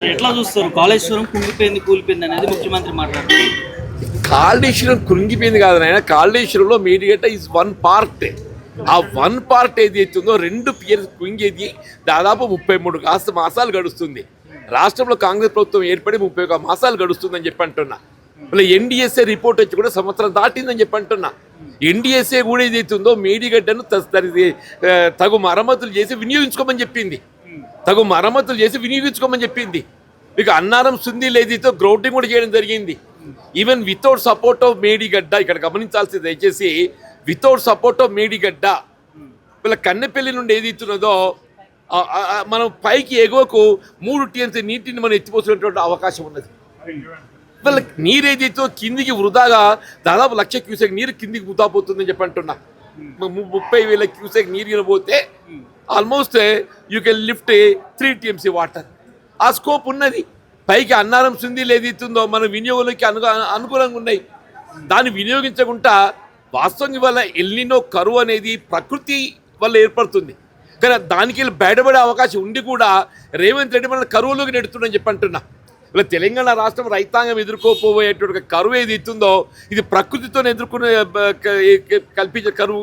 ఎట్లా చూస్తారు కాళేశ్వరం కుంగిపోయింది కూలిపోయింది అనేది ముఖ్యమంత్రి మాట్లాడుతున్నారు. కాళేశ్వరం కృంగిపోయింది కాదు నాయన, కాళేశ్వరంలో మేడిగడ్డ ఈజ్ వన్ పార్ట్. ఆ వన్ పార్ట్ ఏది అవుతుందో 2 పియర్స్ కృంగేది దాదాపు 33 మాసాలు గడుస్తుంది. రాష్ట్రంలో కాంగ్రెస్ ప్రభుత్వం ఏర్పడి 31 మాసాలు గడుస్తుందని చెప్పి అంటున్నా. మళ్ళీ ఎన్డీఎస్ఏ రిపోర్ట్ వచ్చి కూడా సంవత్సరం దాటిందని చెప్పి అంటున్నా. ఎన్డీఎస్ఏ కూడా ఏదైతుందో మేడిగడ్డను తగు మరమ్మతులు చేసి వినియోగించుకోమని చెప్పింది. వినియోగించుకోమని చెప్పింది. మీకు అన్నారం సుందీలు ఏదైతే గ్రౌండింగ్ కూడా చేయడం జరిగింది. Even without support of Medigadda, ఇక్కడ గమనించాల్సింది దయచేసి, వితౌట్ సపోర్ట్ ఆఫ్ మేడిగడ్డ వీళ్ళ కన్నెపల్లి నుండి ఏదైతున్నదో మనం పైకి ఎగువకు 3 టీఎంసీ నీటిని మనం ఎత్తిపోసినటువంటి అవకాశం ఉన్నది. వీళ్ళ నీరు ఏదైతే కిందికి వృధాగా దాదాపు 1,00,000 క్యూసెక్ నీరు కిందికి వృధా పోతుందని చెప్పి అంటున్నా. 30,000 క్యూసెక్ నీరు పోతే almost you can lift 3 TMC water. ఆ స్కోప్ ఉన్నది. పైకి అన్నారం సుందీలు ఏదైతుందో మన వినియోగంలోకి అనుకూలంగా ఉన్నాయి. దాన్ని వినియోగించకుండా వాస్తవం వల్ల ఎల్నినో కరువు అనేది ప్రకృతి వల్ల ఏర్పడుతుంది. కానీ దానికి బయటపడే అవకాశం ఉండి కూడా రేవంత్ రెడ్డి మన కరువులోకి నెడుతుందని చెప్పి అంటున్నా. ఇలా తెలంగాణ రాష్ట్రం రైతాంగం ఎదుర్కోపోయేటువంటి కరువు ఏది ఇస్తుందో ఇది ప్రకృతితో ఎదుర్కొనే కల్పించే కరువు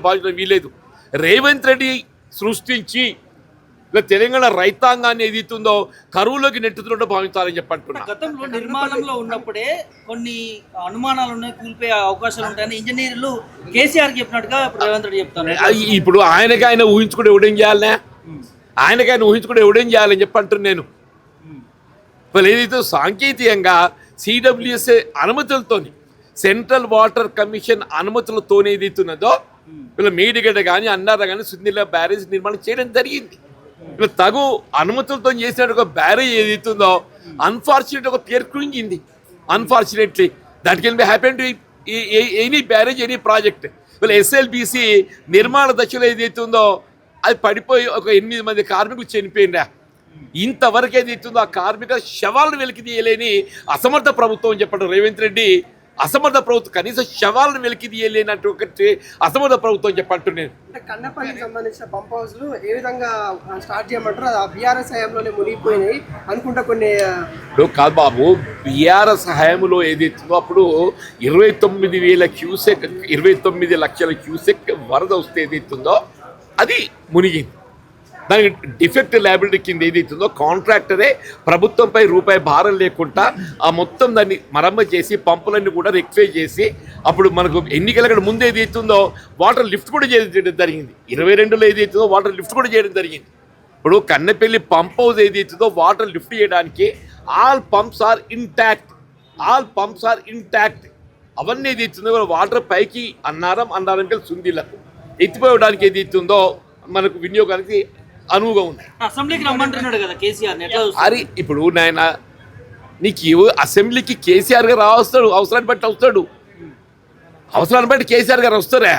భావించడం వీలేదు. రేవంత్ రెడ్డి సృష్టించి ఇలా తెలంగాణ రైతాంగాన్ని ఏది ఇస్తుందో కరువులోకి నెట్టుతున్నట్టు భావించాలని చెప్పంటున్నా. గతంలో నిర్మాణంలో ఉన్నప్పుడే కొన్ని అనుమానాలు ఉన్నాయి, కూలిపోయే అవకాశాలు ఉంటాయని ఇంజనీర్లు కేసీఆర్ చెప్పినట్టుగా రేవంత్ రెడ్డి చెప్తాను. ఇప్పుడు ఆయన ఊహించుకుంటే ఎవడేం చేయాలనే, ఊహించుకుంటే ఎవడేం చేయాలని చెప్పంటున్నాను నేను. వాళ్ళు ఏదైతే సాంకేతికంగా సిడబ్ల్యూఎస్ఏ అనుమతులతో, సెంట్రల్ వాటర్ కమిషన్ అనుమతులతో ఏదైతున్నదో వీళ్ళ మేడిగడ్డ కానీ అన్నారా కానీ సుందీల బ్యారేజ్ నిర్మాణం చేయడం జరిగింది. ఇలా తగు అనుమతులతో చేసినట్టు ఒక బ్యారేజ్ ఏదైతుందో అన్ఫార్చునేట్ ఒక పేరు కృంగింది. Unfortunately that can be happen to any barrage, any project. వీళ్ళ ఎస్ఎల్బిసి నిర్మాణ దశలో ఏదైతుందో అది పడిపోయి ఒక 8 మంది కార్మికులు చనిపోయిందా. ఇంతవరకు ఏదైతుందో ఆ కార్మిక శవాలను వెలికి తీయలేని అసమర్థ ప్రభుత్వం చెప్పడం రేవంత్ రెడ్డి. అసమర్థ ప్రభుత్వం, కనీసం శవాలను వెలికి తీయలేనట్టు ఒకటి అసమర్థ ప్రభుత్వం చెప్పంటున్నాను. కన్నపల్లికి సంబంధించిన పంప్ హౌస్లు ఏ విధంగా స్టార్ట్ చేయమంటారు? బీఆర్ఎస్ హయాంలోనే మునిగిపోయినాయి అనుకుంటా కొన్ని. కాదు బాబు, బీఆర్ఎస్ హయాంలో ఏదైతుందో అప్పుడు 29,000 క్యూసెక్ 29 లక్షల క్యూసెక్ వరద వస్తే ఏదైతుందో అది మునిగింది. దానికి డిఫెక్ట్ లయబిలిటీ కింద ఏదైతుందో కాంట్రాక్టరే ప్రభుత్వంపై రూపాయి భారం లేకుండా ఆ మొత్తం దాన్ని మరమ్మతు చేసి పంపులన్నీ కూడా రెక్టిఫై చేసి అప్పుడు మనకు ఎన్నికల ముందు ఏదైతుందో వాటర్ లిఫ్ట్ కూడా చేయడం జరిగింది. 22లో ఏదైతుందో వాటర్ లిఫ్ట్ కూడా చేయడం జరిగింది. ఇప్పుడు కన్నెపల్లి పంప్ హౌస్ ఏదైతుందో వాటర్ లిఫ్ట్ చేయడానికి ఆల్ పంప్స్ ఆర్ ఇంటాక్ట్. అవన్నీ ఏదైతుందో వాటర్ పైకి అన్నారం సుందీలకు ఎత్తిపోయడానికి ఏదైతుందో మనకు వినియోగానికి అనువుగా ఉన్నాయి. అసెంబ్లీకి రమ్మంటున్నాడు కదా కేసీఆర్. అరే ఇప్పుడు నాయన నీకు అసెంబ్లీకి కేసీఆర్ గారు వస్తాడు, అవసరాన్ని బట్టి కేసీఆర్ గారు వస్తారా?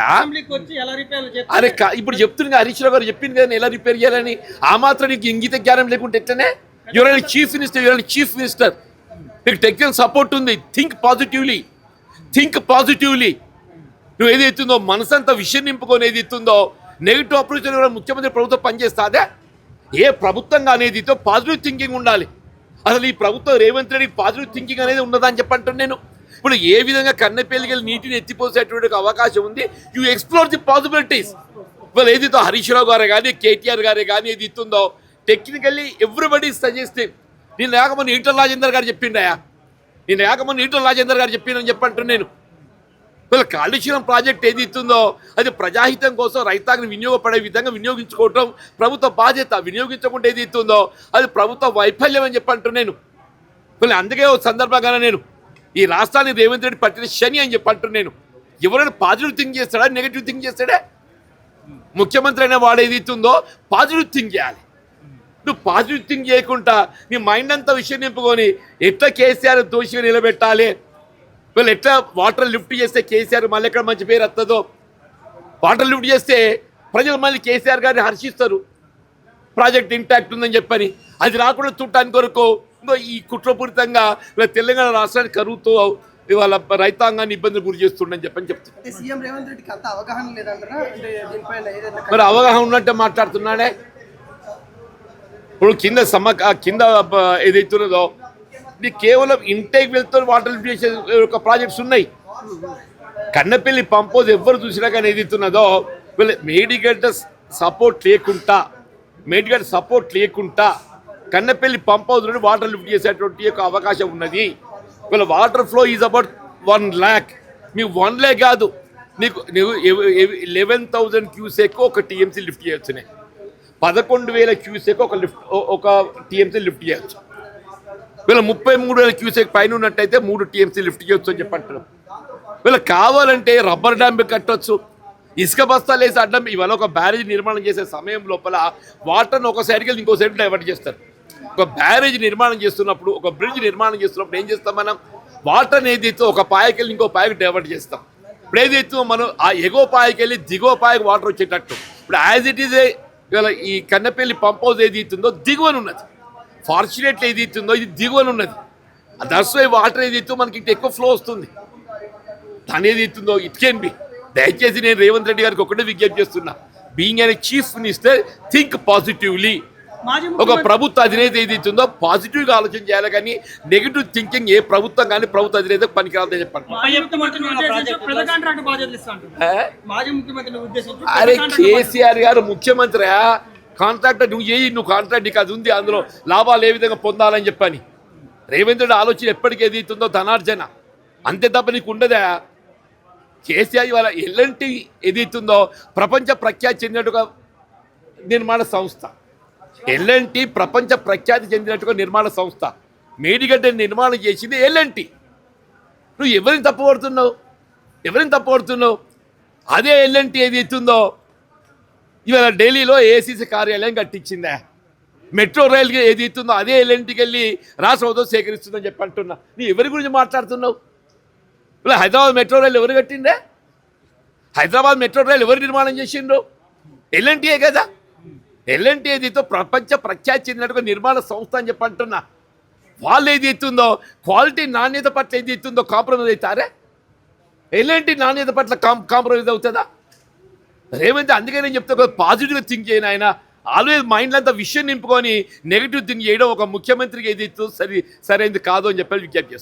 అరే ఇప్పుడు చెప్తున్నా, హరీష్ రావు గారు చెప్పింది కదా ఎలా రిపేర్ చేయాలని. ఆ మాత్రం నీకు ఇంగిత జ్ఞానం లేకుంటే ఎట్లనే? యువర్ చీఫ్ మినిస్టర్, నీకు టెక్నికల్ సపోర్ట్ ఉంది. Think positively. నువ్వు ఏదైతుందో మనసంతా విషయం నింపుకొని ఏదైతుందో నెగిటివ్ అప్రోచ్ ముఖ్యమంత్రి ప్రభుత్వం పనిచేస్తాదే. ఏ ప్రభుత్వంగా అనేది పాజిటివ్ థింకింగ్ ఉండాలి. అసలు ఈ ప్రభుత్వం రేవంత్ రెడ్డి పాజిటివ్ థింకింగ్ అనేది ఉన్నదని చెప్పంటాను నేను. ఇప్పుడు ఏ విధంగా కన్నెపల్లికి నీటిని ఎత్తిపోసేటువంటి అవకాశం ఉంది. You explore the possibilities. వాళ్ళు ఏదైతే హరీష్ రావు గారే కానీ కేటీఆర్ గారే కానీ ఏది ఇస్తుందో టెక్నికల్లీ ఎవ్రీబడి సజెస్టింగ్. నేను ఏకమని ఈటల రాజేందర్ గారు చెప్పిందని చెప్పంటాను నేను. వీళ్ళ కాళేశ్వరం ప్రాజెక్ట్ ఏది ఇస్తుందో అది ప్రజాహితం కోసం రైతాంగం వినియోగపడే విధంగా వినియోగించుకోవటం ప్రభుత్వ బాధ్యత. వినియోగించకుండా ఏది ఇస్తుందో అది ప్రభుత్వ వైఫల్యం అని చెప్పంటాను నేను. వీళ్ళు అందుకే ఒక సందర్భంగానే నేను ఈ రాష్ట్రాన్ని రేవంత్ రెడ్డి పట్టిన శని అని చెప్పంటాను నేను. ఎవరైనా పాజిటివ్ థింక్ చేస్తాడా, నెగిటివ్ థింక్ చేస్తాడా? ముఖ్యమంత్రి అయిన వాడు ఏది ఇస్తుందో పాజిటివ్ థింక్ చేయాలి. నువ్వు పాజిటివ్ థింక్ చేయకుండా నీ మైండ్ అంతా విషయం నింపుకొని ఎట్లా కేసీఆర్ దోషిగా నిలబెట్టాలి, వీళ్ళు ఎట్లా వాటర్ లిఫ్ట్ చేస్తే కేసీఆర్ మళ్ళీ ఎక్కడ మంచి పేరు వస్తుందో. వాటర్ లిఫ్ట్ చేస్తే ప్రజలు మళ్ళీ కేసీఆర్ గారిని హర్షిస్తారు ప్రాజెక్ట్ ఇంటాక్ట్ ఉందని చెప్పని. అది రాకుండా చూడటానికి కొరకు ఇంకో ఈ కుట్రపూరితంగా ఇలా తెలంగాణ రాష్ట్రానికి కరువుతో ఇవాళ రైతాంగాన్ని ఇబ్బందులు గురి చేస్తుండని చెప్తున్నారు. మరి అవగాహన ఉన్నట్టే మాట్లాడుతున్నాడే. ఇప్పుడు కింద ఏదైతున్నదో ఇది కేవలం ఇంటేక్ వెళ్తూ వాటర్ లిఫ్ట్ చేసే ఒక ప్రాజెక్ట్స్ ఉన్నాయి. కన్నపల్లి పంప్ హౌస్ ఎవరు చూసినా కానీ ఏదైతున్నదో వీళ్ళు మేడిగడ్డ సపోర్ట్ లేకుండా కన్నపల్లి పంప్ హౌస్ నుండి వాటర్ లిఫ్ట్ చేసేటువంటి ఒక అవకాశం ఉన్నది. వీళ్ళ water flow is about 1 lakh. మీకు 1 lakh కాదు, నీకు 11,000 క్యూసెక్ ఒక టీఎంసీ లిఫ్ట్ చేయొచ్చునే, 11,000 క్యూసెక్ ఒక టీఎంసీ లిఫ్ట్ చేయొచ్చు. వీళ్ళ 33,000 క్యూసెక్ పైన ఉన్నట్టయితే 3 టీఎంసీ లిఫ్ట్ చేయొచ్చు అని చెప్పంటున్నాం. వీళ్ళకి కావాలంటే రబ్బర్ డ్యామ్ కట్టొచ్చు, ఇసుక బస్తాలు వేసి అడ్డం. ఇవాళ ఒక బ్యారేజ్ నిర్మాణం చేసే సమయం లోపల వాటర్ను ఒక సైడ్కి వెళ్ళి ఇంకో సైడ్ డైవర్ట్ చేస్తారు. ఒక బ్యారేజ్ నిర్మాణం చేస్తున్నప్పుడు, ఒక బ్రిడ్జ్ నిర్మాణం చేస్తున్నప్పుడు ఏం చేస్తాం మనం, వాటర్ని ఏదైతే ఒక పాయకి వెళ్ళి ఇంకో పాయకి డైవర్ట్ చేస్తాం. ఇప్పుడు ఏదైతే మనం ఆ ఎగో పాయకి వెళ్ళి దిగువ పాయకి వాటర్ వచ్చేటట్టు ఇప్పుడు యాజ్ ఇట్ ఈజ్ ఇవాళ ఈ కన్నపల్లి పంప్ హౌస్ ఏదైతుందో దిగువన ఉన్నది, ఫార్చునేట్లీ ఏదైతుందో ఇది దిగువన ఉన్నది. దట్స్ వై వాటర్ ఏదైతే మనకి ఇటు ఎక్కువ ఫ్లో వస్తుంది. దాని ఏదైతుందో ఇట్ కెన్ బి. దయచేసి నేను రేవంత్ రెడ్డి గారికి ఒకటే విజ్ఞప్తి చేస్తున్నా, being a chief minister think positively. ఒక ప్రభుత్వ అధినేత ఏదైతుందో పాజిటివ్గా ఆలోచన చేయాలి, కానీ నెగిటివ్ థింకింగ్ ఏ ప్రభుత్వం కానీ ప్రభుత్వ అధినేత పనికిరాదని చెప్పండి. అరే కేసీఆర్ గారు ముఖ్యమంత్రి, కాంట్రాక్టర్ నువ్వు చేయి, నువ్వు కాంట్రాక్ట్ నీకు అది ఉంది, అందులో లాభాలు ఏ విధంగా పొందాలని చెప్పని. రేవంత్ రెడ్డి ఆలోచన ఎప్పటికీ ఏదైతుందో ధనార్జన, అంతే తప్ప నీకు ఉండదా. కేసీఆర్ వాళ్ళ ఎల్ఎన్టీ ఏదైతుందో ప్రపంచ ప్రఖ్యాతి చెందినట్టుగా నిర్మాణ సంస్థ, ఎల్ఎన్టీ ప్రపంచ ప్రఖ్యాతి చెందినట్టుగా నిర్మాణ సంస్థ. మేడిగడ్డ నిర్మాణం చేసింది ఎల్ఎన్టీ. నువ్వు ఎవరిని తప్పుపడుతున్నావు? అదే ఎల్ఎన్టీ ఏదైతుందో ఇవాళ ఢిల్లీలో ఏసీసీ కార్యాలయం కట్టించిందా, మెట్రో రైల్కి ఏదైతుందో అదే ఎల్ఎన్టీకి వెళ్ళి రాష్ట్ర హోదా సేకరిస్తుందని చెప్పి అంటున్నా. నువ్వు ఎవరి గురించి మాట్లాడుతున్నావు? ఇలా హైదరాబాద్ మెట్రో రైలు ఎవరు కట్టిండే? హైదరాబాద్ మెట్రో రైలు ఎవరు నిర్మాణం చేసిండ్రు? ఎల్ఎన్టీఏ కదా. ఎల్ఎన్టీ ఏదైతే ప్రపంచ ప్రఖ్యాతి చెందినట్టుగా నిర్మాణ సంస్థ అని చెప్పి అంటున్నా. వాళ్ళు ఏదైతుందో క్వాలిటీ నాణ్యత పట్ల ఏదైతుందో కాంప్రమైజ్ అవుతారే, ఎల్ఎన్టీ నాణ్యత పట్ల కాంప్రమైజ్ అవుతుందా? రేవంత్ అందుకే నేను చెప్తా, పాజిటివ్గా థింక్ చేయను. ఆయన ఆల్వేజ్ మైండ్లో అంతా విషయం నింపుకొని నెగిటివ్ థింక్ చేయడం ఒక ముఖ్యమంత్రికి ఏదైతే సరైనది కాదు అని చెప్పి విజ్ఞప్తి చేస్తాను.